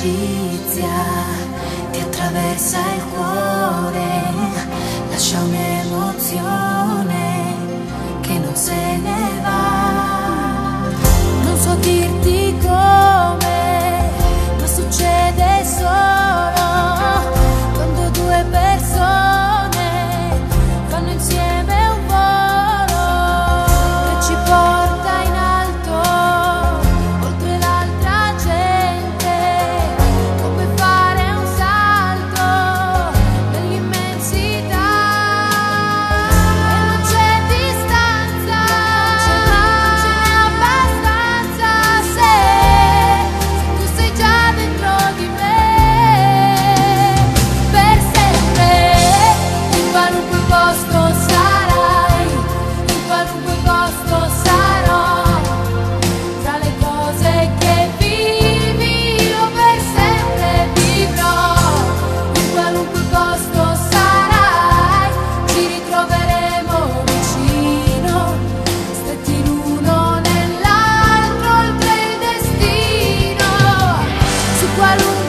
l'amicizia ti attraversa il cuore, lascia un'emozione che non se ne va. Non so dirti come, ma succede solo quando due persone fanno insieme un volo che ci porta in alto, oltre l'altra gente, come fare un salto nell'immensità. E non c'è distanza, ce n'è abbastanza se tu sei già dentro di me, per sempre. In qualunque posto sarai, in qualunque posto sarò, tra le cose che vivi io per sempre vivrò. In qualunque posto sarai, ci ritroveremo vicino, stretti l'uno nell'altro oltre il destino. Su qualunque